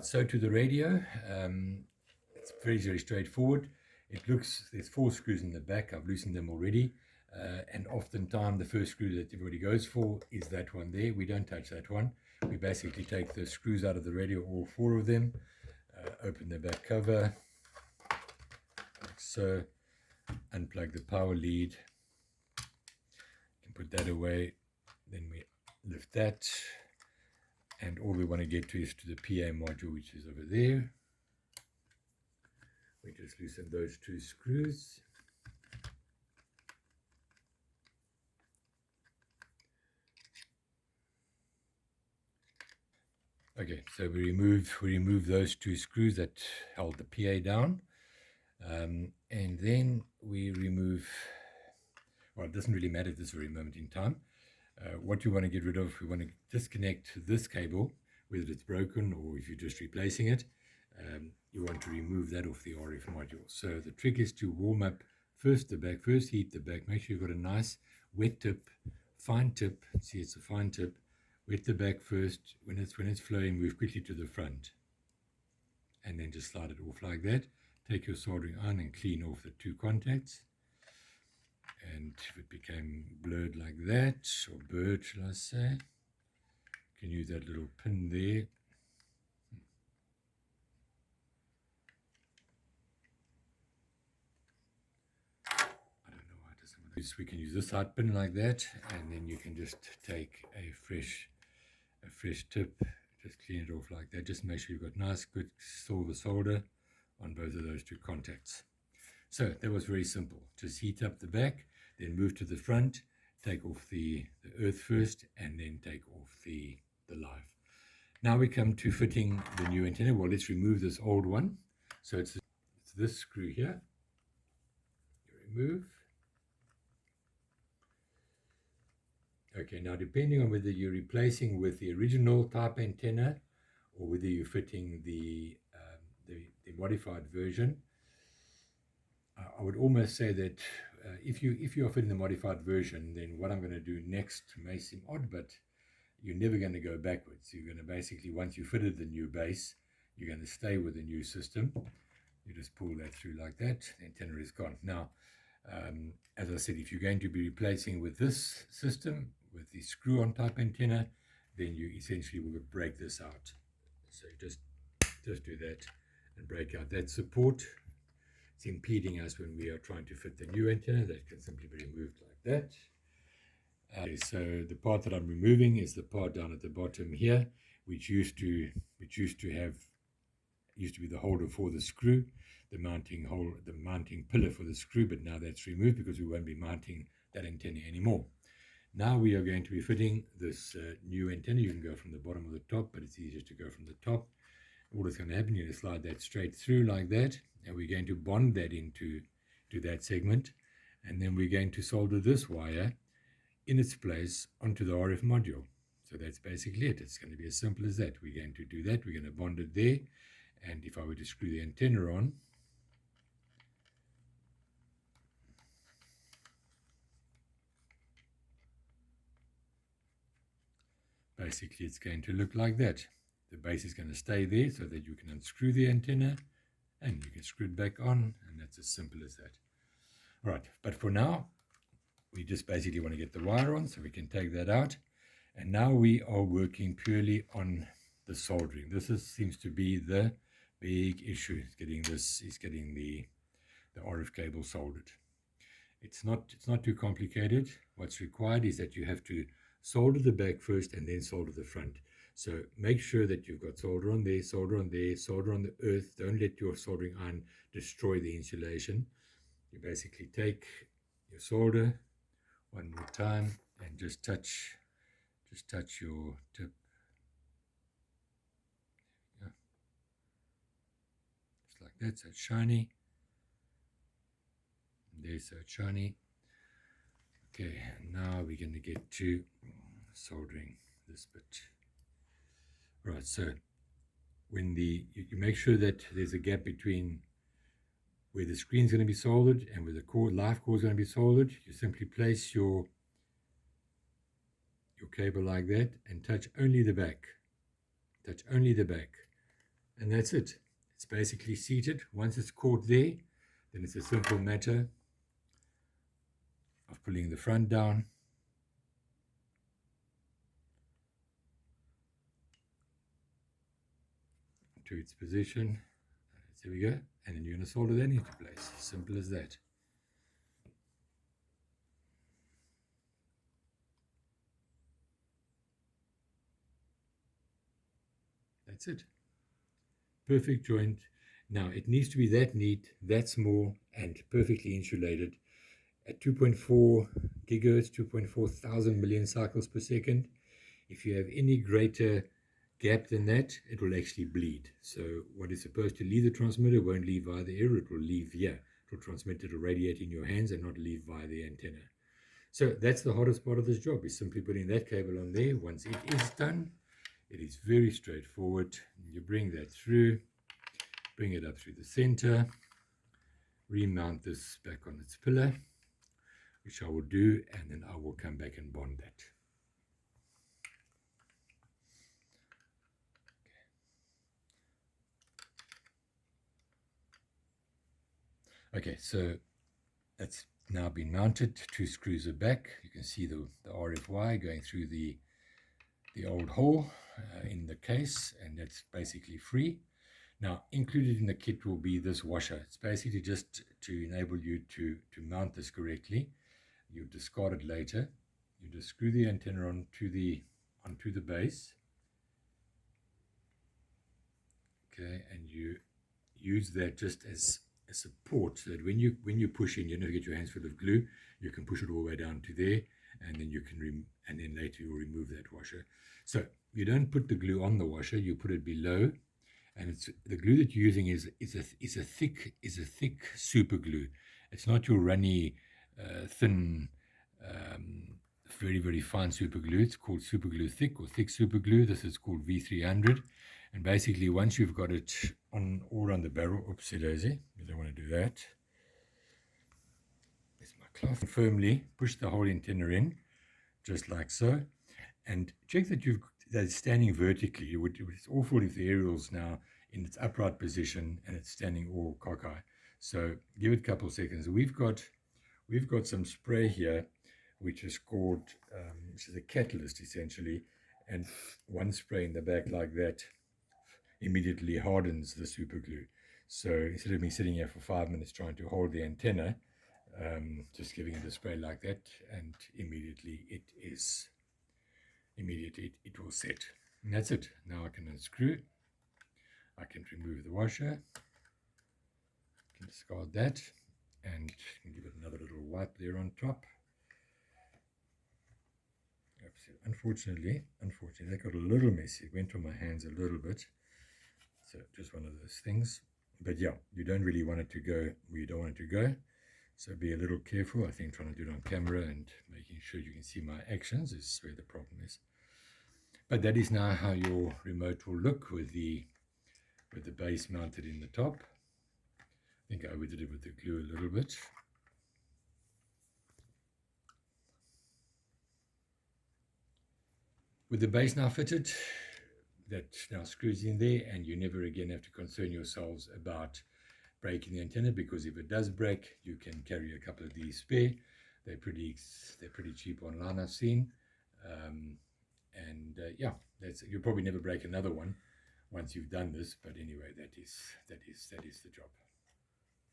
So to the radio, it's very straightforward. There's four screws in the back. I've loosened them already. And oftentimes the first screw that everybody goes for is that one there. We don't touch that one. We basically take the screws out of the radio, all four of them, open the back cover, like so, unplug the power lead, you can put that away, then we lift that, and all we want to get to is to the PA module, which is over there. We just loosen those two screws. Okay, so we remove those two screws that held the PA down, and then we remove. Well, it doesn't really matter at this very moment in time. What you want to get rid of, we want to disconnect this cable, whether it's broken or if you're just replacing it. You want to remove that off the RF module. So the trick is to warm up first the back, first heat the back. Make sure you've got a nice wet tip, fine tip. See, it's a fine tip. Wet the back first. When it's flowing, move quickly to the front, and then just slide it off like that. Take your soldering iron and clean off the two contacts. And if it became blurred like that, or burred, shall I say, you can use that little pin there. I don't know why it doesn't want to. We can use this side pin like that, and then you can just take a fresh tip, just clean it off like that. Just make sure you've got nice, good silver solder on both of those two contacts. So that was very simple. Just heat up the back, then move to the front, take off the earth first, and then take off the live. Now we come to fitting the new antenna. Well, let's remove this old one. So it's this screw here. You remove. Okay, now depending on whether you're replacing with the original type antenna or whether you're fitting the modified version, I would almost say that if you are fitting the modified version, then what I'm going to do next may seem odd, but you're never going to go backwards. You're going to basically, once you fitted the new base, you're going to stay with the new system. You just pull that through like that, the antenna is gone. Now, as I said, if you're going to be replacing with this system, with the screw-on type antenna, then you essentially will break this out. So just do that and break out that support. It's impeding us when we are trying to fit the new antenna. That can simply be removed like that. So the part that I'm removing is the part down at the bottom here, which used to be the holder for the screw, the mounting pillar for the screw, but now that's removed because we won't be mounting that antenna anymore. Now we are going to be fitting this new antenna. You can go from the bottom or the top, but it's easier to go from the top. All that's going to happen, you're going to slide that straight through like that, and we're going to bond that into that segment, and then we're going to solder this wire in its place onto the RF module. So that's basically it. It's going to be as simple as that. We're going to do that. We're going to bond it there, and if I were to screw the antenna on, basically it's going to look like that. The base is going to stay there so that you can unscrew the antenna and you can screw it back on, and that's as simple as that. All right, but for now, we just basically want to get the wire on, so we can take that out. And now we are working purely on the soldering. This seems to be the big issue, is getting the RF cable soldered. It's not too complicated. What's required is that you have to solder the back first and then solder the front. So make sure that you've got solder on there, solder on there, solder on the earth. Don't let your soldering iron destroy the insulation. You basically take your solder one more time and just touch your tip. There we go. Just like that, so it's shiny. There's so it's shiny. Okay, and now we're going to get to soldering this bit. Right, so when you make sure that there's a gap between where the screen is going to be soldered and where the live core is going to be soldered. You simply place your cable like that and touch only the back. Touch only the back. And that's it. It's basically seated. Once it's caught there, then it's a simple matter of pulling the front down, to its position. There we go. And then you're going to solder that into place. Simple as that. That's it. Perfect joint. Now it needs to be that neat, that small, and perfectly insulated at 2.4 gigahertz, 2.4 thousand million cycles per second. If you have any greater gap than that, it will actually bleed. So what is supposed to leave the transmitter won't leave via the air, it will leave here. It will transmit, it will radiate in your hands and not leave via the antenna. So that's the hardest part of this job, is simply putting that cable on there. Once it is done, it is very straightforward. You bring that through, bring it up through the center, remount this back on its pillar, which I will do, and then I will come back and bond that. Okay, so that's now been mounted. 2 screws are back. You can see the RFY going through the old hole in the case, and that's basically free. Now, included in the kit will be this washer. It's basically just to enable you to mount this correctly. You discard it later. You just screw the antenna onto the base. Okay, and you use that just as a support, so that when you push in, you never get your hands full of glue. You can push it all the way down to there, and then you can and then later you'll remove that washer. So you don't put the glue on the washer; you put it below, and it's the glue that you're using is a thick super glue. It's not your runny, thin, very, very fine super glue. It's called super glue thick or thick super glue. This is called V300. And basically, once you've got it all around the barrel, oopsie daisy, you don't want to do that. There's my cloth. Firmly push the whole antenna in, just like so, and check that that's standing vertically. It's awful if the aerial's now in its upright position and it's standing all cockeye. So give it a couple of seconds. We've got some spray here, which is called, which is a catalyst essentially, and one spray in the back like that immediately hardens the super glue. So instead of me sitting here for 5 minutes trying to hold the antenna, just giving it a spray like that, and immediately it will set. And that's it. Now I can unscrew. I can remove the washer. I can discard that, and give it another little wipe there on top. Unfortunately, that got a little messy. It went on my hands a little bit. So just one of those things. But yeah, you don't really want it to go where you don't want it to go. So be a little careful. I think trying to do it on camera and making sure you can see my actions is where the problem is. But that is now how your remote will look with the base mounted in the top. I think I overdid it with the glue a little bit. With the base now fitted, that now screws in there, and you never again have to concern yourselves about breaking the antenna, because if it does break, you can carry a couple of these spare. They're pretty cheap online, I've seen. Yeah, you'll probably never break another one once you've done this, but anyway, that is the job.